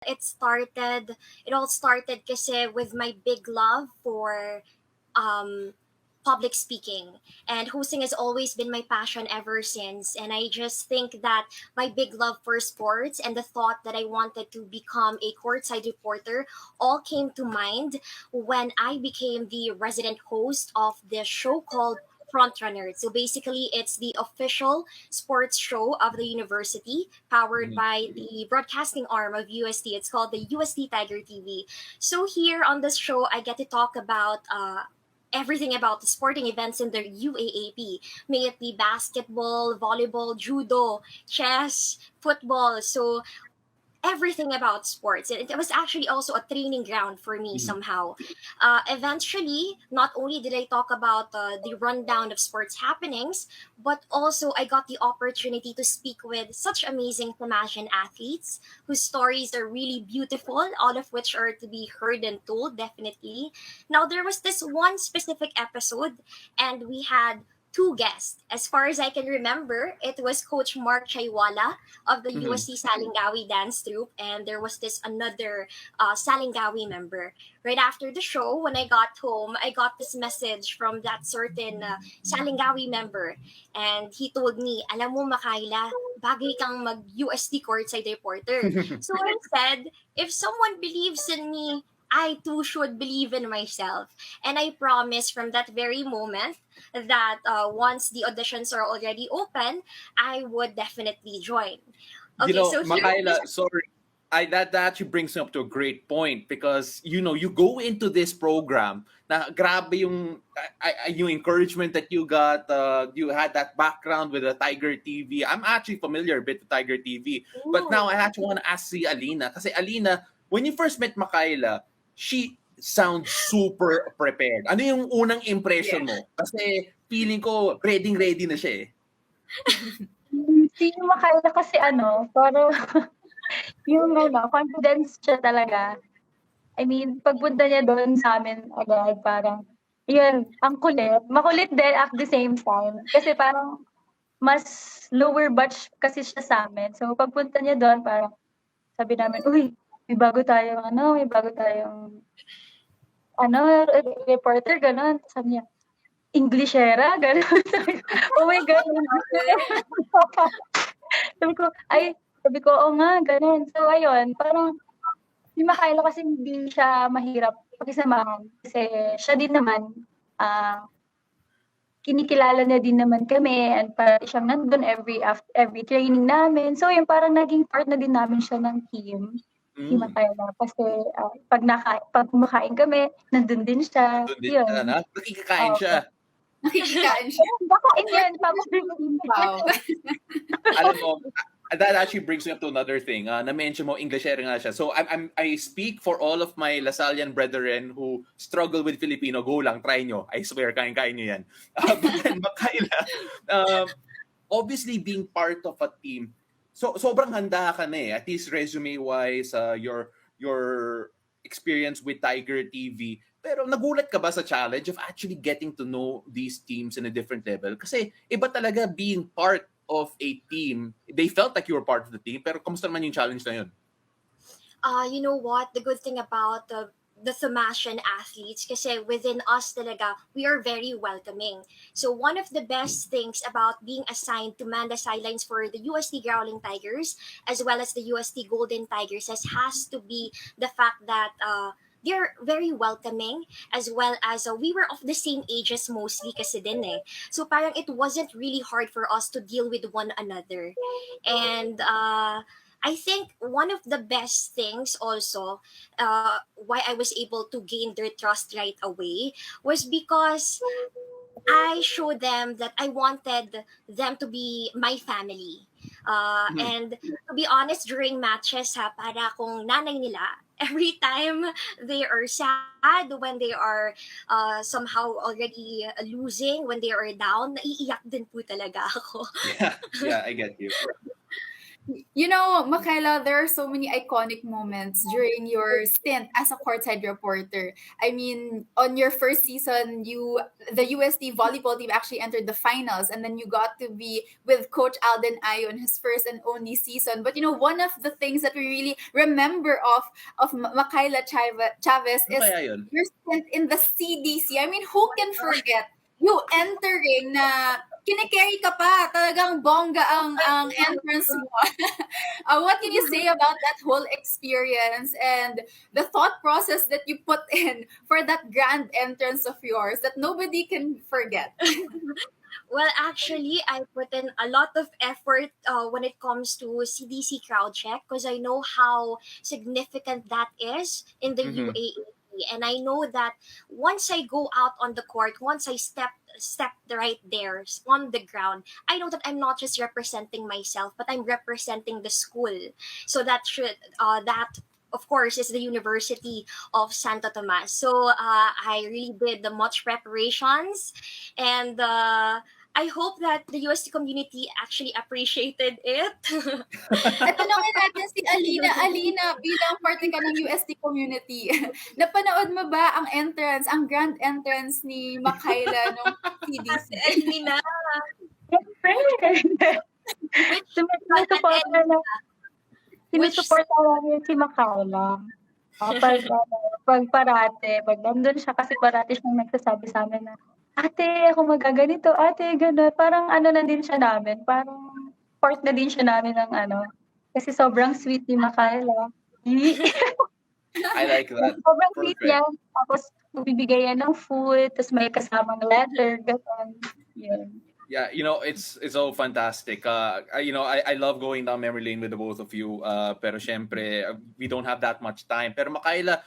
It started, it all started kasi with my big love for um, public speaking, and hosting has always been my passion ever since. And I just think that my big love for sports and the thought that I wanted to become a courtside reporter all came to mind when I became the resident host of the show called Frontrunner. So basically, it's the official sports show of the university, powered Mhm. by the broadcasting arm of UST. It's called the UST Tiger TV. So here on this show, I get to talk about everything about the sporting events in the UAAP. May it be basketball, volleyball, judo, chess, football. So everything about sports. It was actually also a training ground for me Mhm. somehow. Eventually, not only did I talk about the rundown of sports happenings, but also I got the opportunity to speak with such amazing Tamasian athletes whose stories are really beautiful, all of which are to be heard and told, definitely. Now, there was this one specific episode, and we had two guests. As far as I can remember, it was Coach Mark Chaywala of the Mhm. USC Salingawi dance troupe, and there was this another Salingawi member. Right after the show, when I got home, I got this message from that certain Salingawi member, and he told me, "Alam mo, Makayla, bagay kang mag-USD courtside reporter." So I said, if someone believes in me, I too should believe in myself. And I promise from that very moment that once the auditions are already open, I would definitely join. Okay, so here is Makayla, sorry. That actually brings me up to a great point because you go into this program na grabe yung encouragement that you got, you had that background with the Tiger TV. I'm actually familiar a bit with Tiger TV, but now ooh, I actually want to ask si Alina kasi Alina, when you first met Makayla, she sounds super prepared. Ano yung unang impression Yeah. mo? Kasi feeling ko ready na siya eh. Si Makyla kasi ano, parang yung ano, confidence siya talaga. I mean, pagpunta niya do'n sa'min agad parang yun, ang kulit. Makulit din at the same time. Kasi parang mas lower batch kasi siya sa'min. So, pagpunta niya do'n parang sabi namin, "Uy, may bago tayong ano, reporter," gano'n. Sabi niya, "Englishera?" Gano'n. Sabi ko, "Oh my God, Englishera." Sabi ko, sabi ko, "Oo nga," gano'n. So ayun, parang si Makayla kasi hindi siya mahirap pakisamahan kasi siya din naman, ah, kinikilala niya din naman kami and parati siyang nandun every training namin. So yun, parang naging part na din namin siya ng team, si Mm. Makayla. Kasi, 'pag kumakain kami, nandun din siya, Doon din siya, yun. na nakikikain Opo. siya. Ay, Nakikikain siya. kumakain yan, papagbibigyan Wow. Alam mo, that actually brings me up to another thing. Na-mention mo, Englishera nga siya. So, I speak for all of my Lasallian brethren who struggle with Filipino. Go lang, try nyo. I swear, kain-kain nyo yan. But then, Makayla, um, obviously being part of a team, so sobrang handa ka na eh. At least resume-wise, your experience with Tiger TV. Pero nagulat ka ba sa challenge of actually getting to know these teams in a different level? Kasi iba talaga being part of a team. They felt like you were part of the team, pero kamusta naman yung challenge na yun? you know what? The good thing about the Thamasian athletes, kasi within us talaga, we are very welcoming. So one of the best things about being assigned to man the sidelines for the UST Growling Tigers as well as the UST Golden Tigers has to be the fact that they're very welcoming, as well as we were of the same ages mostly kasi din eh. So parang it wasn't really hard for us to deal with one another. And I think one of the best things also why I was able to gain their trust right away was because I showed them that I wanted them to be my family. Mhm. And to be honest, during matches, para akong nanay nila. Every time they are sad, when they are somehow already losing, when they are down, naiiyak din po talaga ako. Yeah, yeah, I get you. You know, Makyla, there are so many iconic moments during your stint as a courtside reporter. I mean, on your first season, the UST volleyball team actually entered the finals, and then you got to be with Coach Alden Ayon, his first and only season. But you know, one of the things that we really remember of Makyla Chavez Ano is kaya yun? your stint in the CDC. I mean, who can forget you entering na kinikerry ka pa, talagang bongga ang entrance mo. What can you say about that whole experience and the thought process that you put in for that grand entrance of yours that nobody can forget? Well, actually, I put in a lot of effort when it comes to CDC crowd check because I know how significant that is in the Mhm. UAAP, and I know that once I go out on the court, once I step right there on the ground, I know that I'm not just representing myself, but I'm representing the school. So that of course is the University of Santo Tomas. So I really did the much preparations, and I hope that the UST community actually appreciated it. At tanongin natin si Alina. Alina, bilang parte ka ng UST community, napanood mo ba ang entrance, ang grand entrance ni Makyla nung CDC? Alina, Siyempre. which Sinusupport na lang. which Sinusupport namin si Makyla. Pag parate, pag nandun siya kasi parati siyang nagsasabi sa amin na, "Ate, ako magaganito, ate, gano'n." Parang ano na din siya namin, parang part na din siya namin ng ano, kasi sobrang sweet ni Makyla. I like that. Sobrang sweet Perfect. niya. Tapos magbibigay yan ng food, tapos may kasamang letter, gano'n. Yun. Yeah, it's so fantastic. I love going down memory lane with the both of you. Pero syempre, we don't have that much time. Pero Makyla,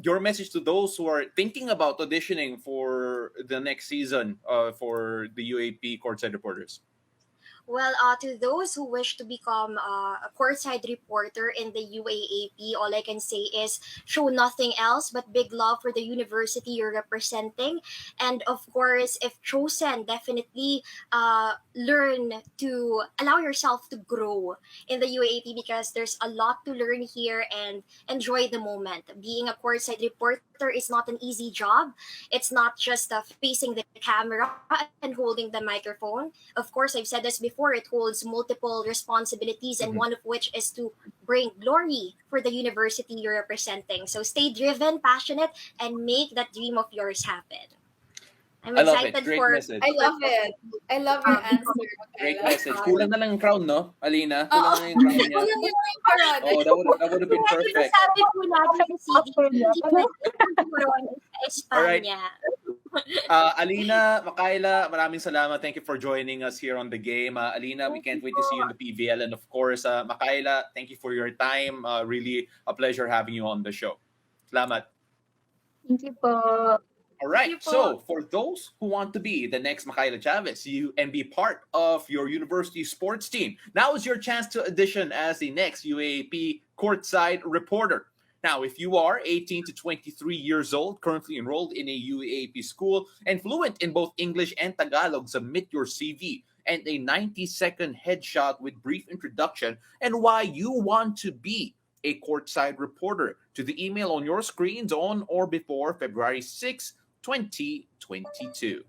your message to those who are thinking about auditioning for the next season for the UAP courtside reporters. Well, to those who wish to become a courtside reporter in the UAAP, all I can say is show nothing else but big love for the university you're representing. And of course, if chosen, definitely learn to allow yourself to grow in the UAAP because there's a lot to learn here and enjoy the moment. Being a courtside reporter is not an easy job. It's not just facing the camera and holding the microphone. Of course, I've said this before, it holds multiple responsibilities, and Mhm. one of which is to bring glory for the university you're representing. So stay driven, passionate, and make that dream of yours happen. I'm I love it. excited Great for. message. I love it. I love your answer, Great Makyla. message. Kulang na lang yung crown, no, Alina? Oo. Kulang na yung crown niya. Kulang yun yung parang. Oh, that would have been Kaya di ba perfect. sabi po lagi sa CDC, Australia, hindi pwede yung corona sa Alright. Espanya. Alina, Makyla, maraming salamat. Thank you for joining us here on the game. Alina, we can't wait to see you in the PVL. And of course, Makyla, thank you for your time. Really a pleasure having you on the show. Salamat. Thank you po. All right. Thank you po. So, for those who want to be the next Makyla Chavez, and be part of your university sports team, now is your chance to audition as the next UAAP courtside reporter. Now, if you are 18 to 23 years old, currently enrolled in a UAAP school, and fluent in both English and Tagalog, submit your CV and a 90-second headshot with brief introduction and why you want to be a courtside reporter to the email on your screens on or before February 6, 2022.